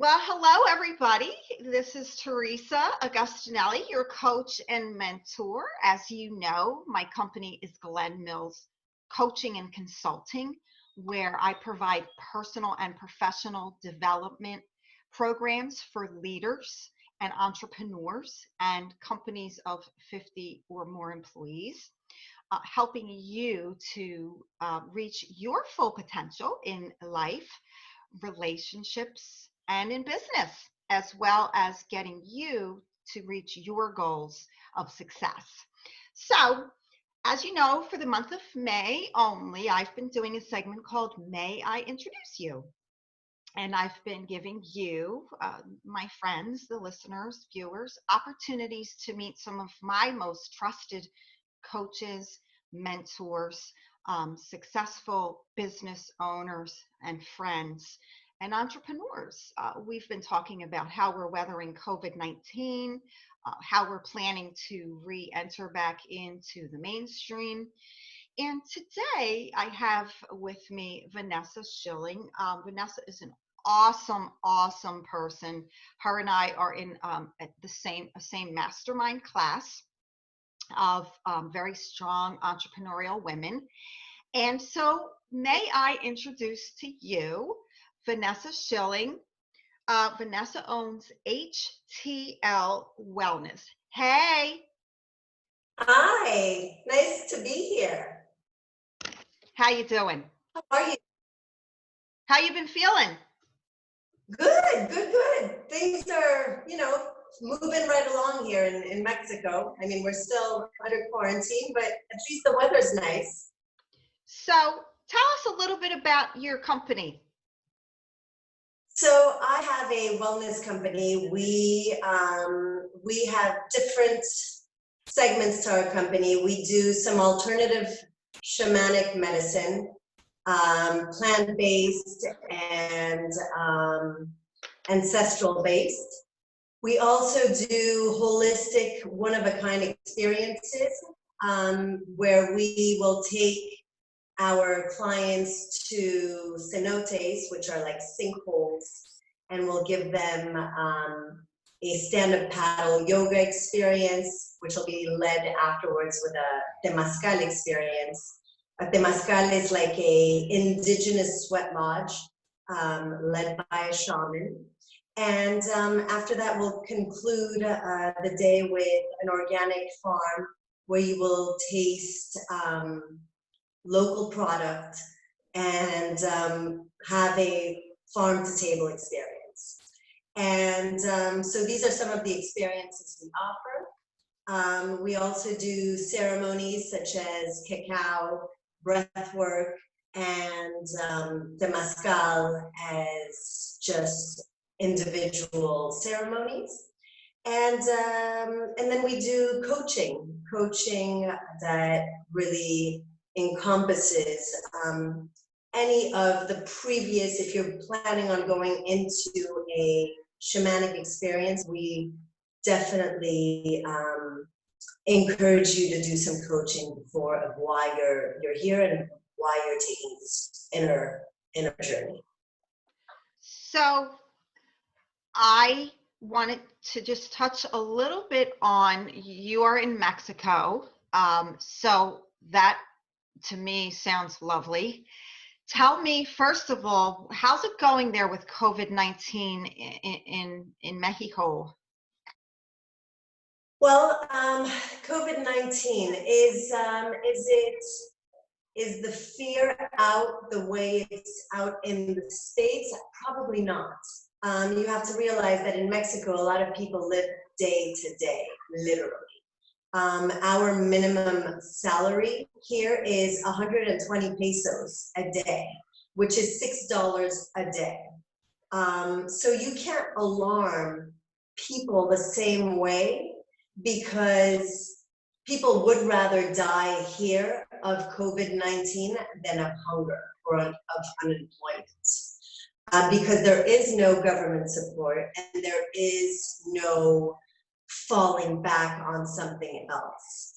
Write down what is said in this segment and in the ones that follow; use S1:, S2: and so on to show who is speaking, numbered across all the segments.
S1: Well, hello, everybody. This is Theresa Augustinelli, your coach and mentor. As you know, my company is Glen Mills Coaching and Consulting, where I provide personal and professional development programs for leaders and entrepreneurs and companies of 50 or more employees, helping you to reach your full potential in life, relationships, and in business, as well as getting you to reach your goals of success. So, as you know, for the month of May only, I've been doing a segment called May I Introduce You? And I've been giving you, my friends, the listeners, viewers, opportunities to meet some of my most trusted coaches, mentors, successful business owners, and friends and entrepreneurs. We've been talking about how we're weathering COVID-19, how we're planning to re enter back into the mainstream. And today I have with me Vanessa Schilling. Vanessa is an awesome person. Her and I are in at the same mastermind class of very strong entrepreneurial women. And so, may I introduce to you Vanessa Schilling. Vanessa owns HTL Wellness. Hey,
S2: Hi, nice to be here.
S1: how you doing?
S2: How are you?
S1: How you been feeling?
S2: Good. Things are, moving right along here in Mexico. I mean, we're still under quarantine, but at least the weather's nice.
S1: So, tell us a little bit about your company.
S2: So I have a wellness company. We have different segments to our company. We do some alternative shamanic medicine, plant-based and ancestral-based. We also do holistic, one-of-a-kind experiences where we will take our clients to cenotes, which are like sinkholes, and we'll give them a stand-up paddle yoga experience, which will be led afterwards with a temazcal experience. A temazcal is like a indigenous sweat lodge led by a shaman. And after that, we'll conclude the day with an organic farm where you will taste local product and have a farm to table experience. And so these are some of the experiences we offer. We also do ceremonies such as cacao, breath work, and temazcal as just individual ceremonies. And then we do coaching that really encompasses any of the previous, if you're planning on going into a shamanic experience, we definitely encourage you to do some coaching before of why you're here and why you're taking this inner journey.
S1: So I wanted to just touch a little bit on, you are in Mexico. So that to me sounds lovely. Tell me, first of all, how's it going there with COVID-19 in Mexico?
S2: Well, COVID-19 is the fear out the way it's out in the States? Probably not. You have to realize that in Mexico, a lot of people live day to day, literally. Our minimum salary here is 120 pesos a day, which is $6 a day. So you can't alarm people the same way, because people would rather die here of COVID-19 than of hunger or of unemployment. Because there is no government support and there is no falling back on something else.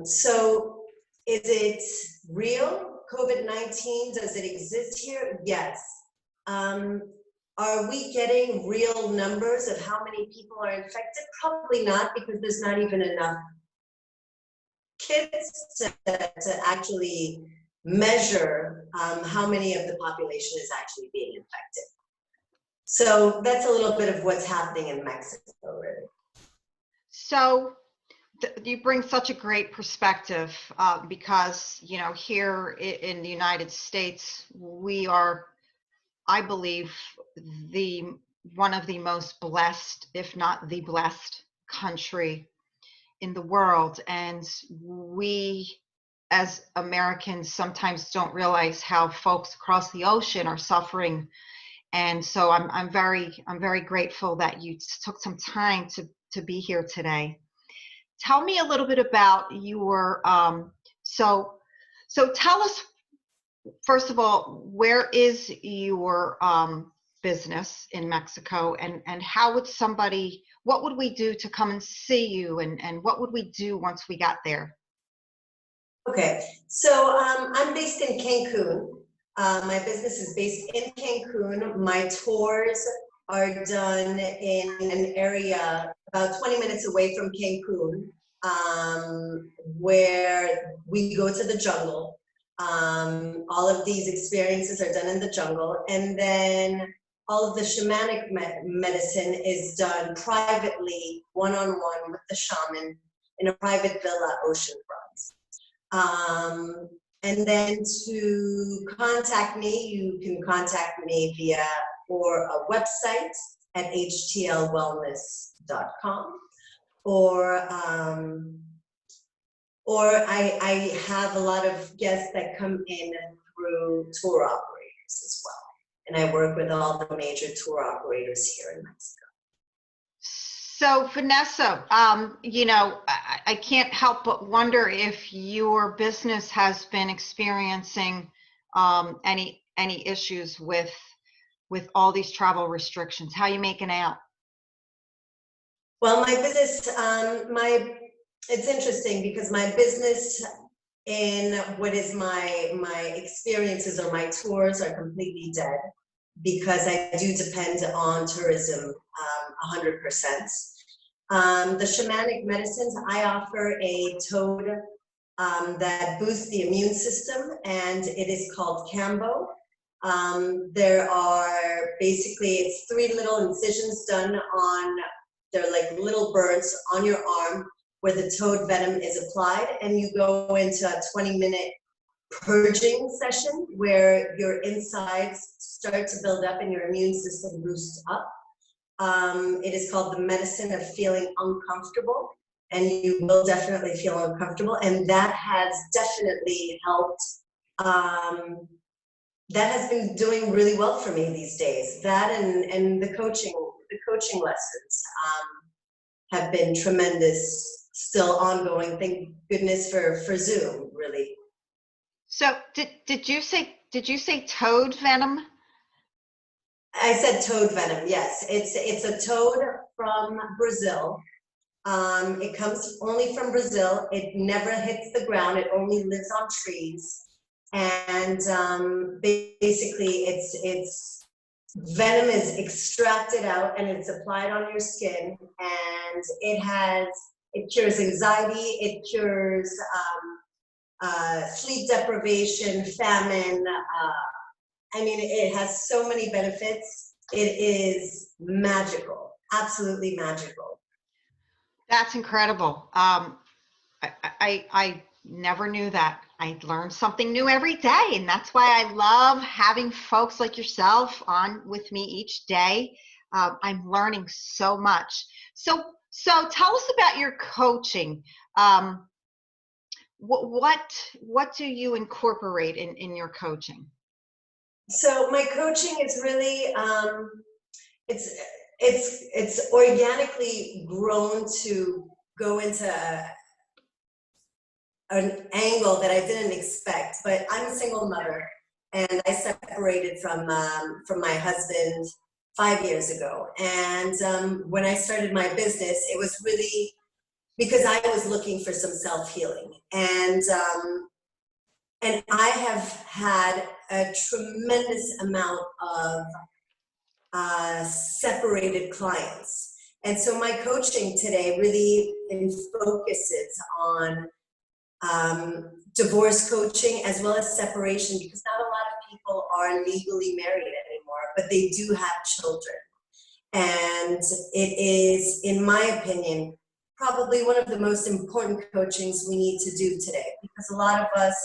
S2: So is it real? COVID-19, does it exist here? Yes. are we getting real numbers of how many people are infected? Probably not, because there's not even enough kids to actually measure how many of the population is actually being infected. So that's a little bit of what's happening in Mexico, really.
S1: So you bring such a great perspective because, you know, here in the United States, we are, I believe, one of the most blessed, if not the blessed country in the world. And we, as Americans, sometimes don't realize how folks across the ocean are suffering. And so I'm very grateful that you took some time to be here today. Tell me a little bit about your so tell us, first of all, where is your business in Mexico, and how would somebody, what would we do to come and see you, and what would we do once we got there?
S2: Okay, so I'm based in Cancun. My business is based in Cancun. My tours are done in an area about 20 minutes away from Cancun, where we go to the jungle. All of these experiences are done in the jungle, and then all of the shamanic medicine is done privately, one-on-one with the shaman in a private villa oceanfront. And then to contact me, you can contact me via or a website at htlwellness.com, or I have a lot of guests that come in through tour operators as well, and I work with all the major tour operators here in Mexico.
S1: So Vanessa, you know, I can't help but wonder if your business has been experiencing any issues with all these travel restrictions. How are you making out?
S2: Well, my business, it's interesting because my business in what is my experiences or my tours are completely dead, because I do depend on tourism 100%. The shamanic medicines, I offer a toad that boosts the immune system, and it is called Cambo. There are basically, it's 3 little incisions done on, they're like little burns on your arm where the toad venom is applied, and you go into a 20-minute purging session where your insides start to build up and your immune system boosts up. It is called the medicine of feeling uncomfortable, and you will definitely feel uncomfortable, and that has definitely helped. That has been doing really well for me these days. That and the coaching lessons have been tremendous, still ongoing. Thank goodness for Zoom, really.
S1: So did you say toad venom?
S2: I said toad venom, yes. It's a toad from Brazil. It comes only from Brazil. It never hits the ground. It only lives on trees. And basically its venom is extracted out and it's applied on your skin, and it cures anxiety, it cures sleep deprivation, famine. I mean, it has so many benefits. It is magical, absolutely magical.
S1: That's incredible. I never knew that. I learn something new every day, and that's why I love having folks like yourself on with me each day. I'm learning so much. So tell us about your coaching. What do you incorporate in your coaching?
S2: So my coaching is really it's organically grown to go into an angle that I didn't expect. But I'm a single mother, and I separated from my husband 5 years ago. And when I started my business, it was really because I was looking for some self-healing, and I have had a tremendous amount of separated clients. And so my coaching today really focuses on divorce coaching as well as separation, because not a lot of people are legally married anymore, but they do have children. And it is, in my opinion, probably one of the most important coachings we need to do today, because a lot of us,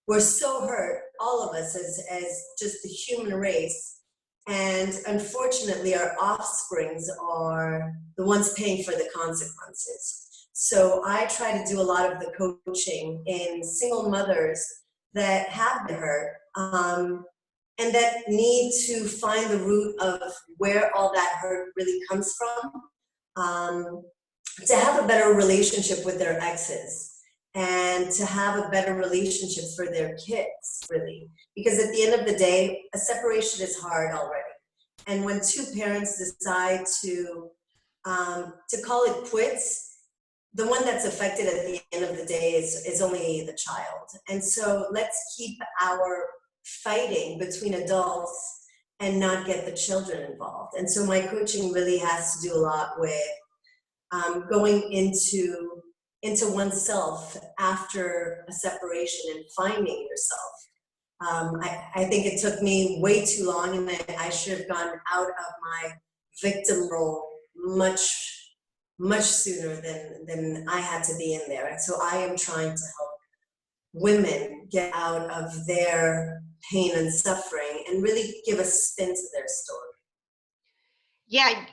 S2: we're so hurt, all of us as just the human race. And unfortunately, our offsprings are the ones paying for the consequences. So I try to do a lot of the coaching in single mothers that have been hurt, and that need to find the root of where all that hurt really comes from, to have a better relationship with their exes, and to have a better relationship for their kids, really. Because at the end of the day, a separation is hard already. And when two parents decide to call it quits, the one that's affected at the end of the day is only the child. And so let's keep our fighting between adults and not get the children involved. And so my coaching really has to do a lot with going into oneself after a separation and finding yourself. I think it took me way too long, and I should have gone out of my victim role much sooner than I had to be in there. And so I am trying to help women get out of their pain and suffering and really give a spin to their story.
S1: Yeah,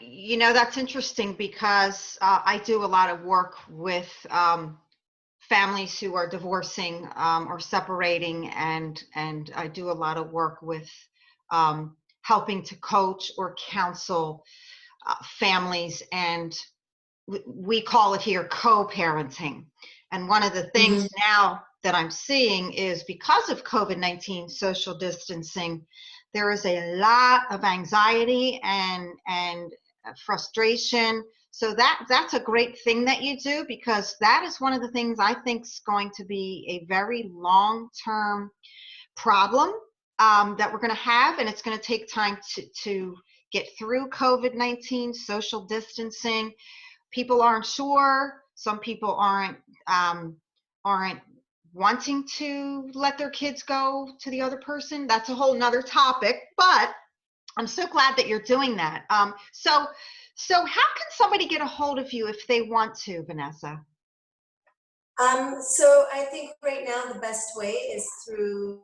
S1: that's interesting, because I do a lot of work with families who are divorcing or separating, and I do a lot of work with helping to coach or counsel families, and we call it here co-parenting. And one of the things now that I'm seeing is, because of COVID-19 social distancing, there is a lot of anxiety and frustration. So that's a great thing that you do, because that is one of the things I think is going to be a very long-term problem that we're going to have, and it's going to take time to get through COVID-19 social distancing. People aren't sure. Some people aren't wanting to let their kids go to the other person. That's a whole nother topic, but I'm so glad that you're doing that. So how can somebody get a hold of you if they want to, Vanessa?
S2: So I think right now the best way is through,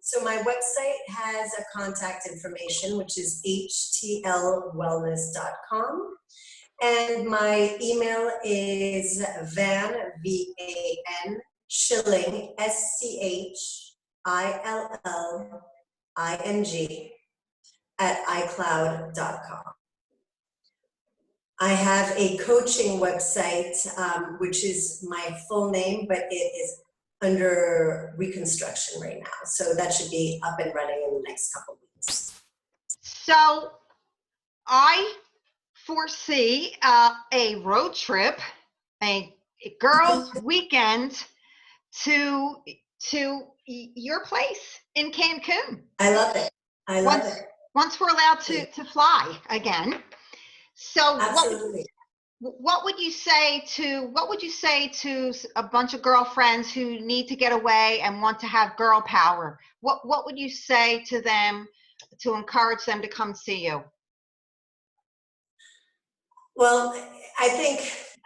S2: so my website has a contact information, which is htlwellness.com. And my email is Van, V-A-N, Schilling, SCHILLING, @iCloud.com. I have a coaching website, which is my full name, but it is under reconstruction right now. So that should be up and running in the next couple of weeks.
S1: So I foresee a road trip, a girls' weekend to your place in Cancun.
S2: I love it. I love it.
S1: Once we're allowed to fly again. So
S2: absolutely.
S1: What would you say to a bunch of girlfriends who need to get away and want to have girl power? What would you say to them to encourage them to come see you?
S2: Well, I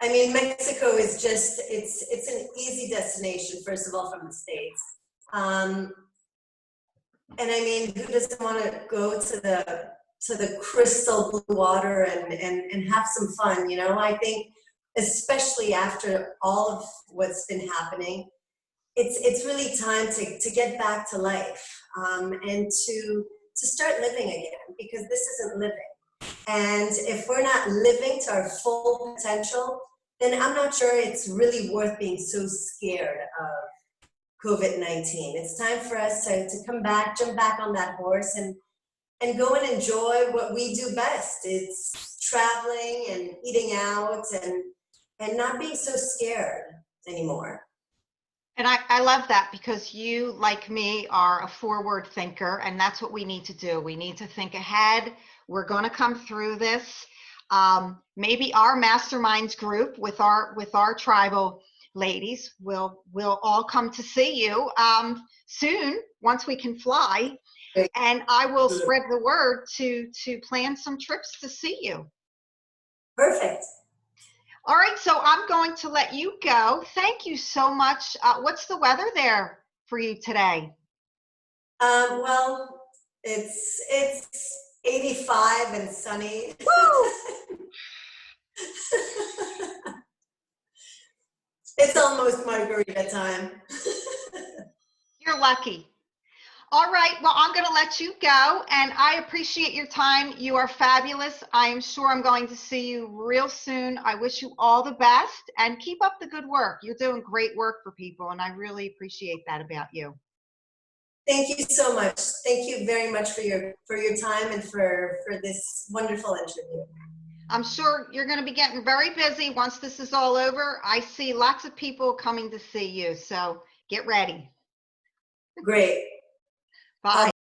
S2: mean, Mexico is just, it's an easy destination, first of all, from the States. And I mean, who doesn't want to go to the crystal blue water and have some fun, I think, especially after all of what's been happening, it's really time to get back to life, and to start living again, because this isn't living. And if we're not living to our full potential, then I'm not sure it's really worth being so scared of COVID-19. It's time for us to come back, jump back on that horse, and go and enjoy what we do best. It's traveling and eating out and not being so scared anymore.
S1: And I love that because you, like me, are a forward thinker, and that's what we need to do. We need to think ahead. We're going to come through this. Maybe our masterminds group with our tribal ladies will all come to see you soon once we can fly, and I will spread the word to plan some trips to see you.
S2: Perfect.
S1: All right, so I'm going to let you go. Thank you so much. What's the weather there for you today?
S2: Well, it's 85 and sunny.
S1: Woo!
S2: It's almost margarita time.
S1: You're lucky. All right, well, I'm going to let you go, and I appreciate your time. You are fabulous. I am sure I'm going to see you real soon. I wish you all the best, and keep up the good work. You're doing great work for people, and I really appreciate that about you.
S2: Thank you so much. Thank you very much for your time and for this wonderful interview.
S1: I'm sure you're going to be getting very busy once this is all over. I see lots of people coming to see you, so get ready.
S2: Great.
S1: Bye.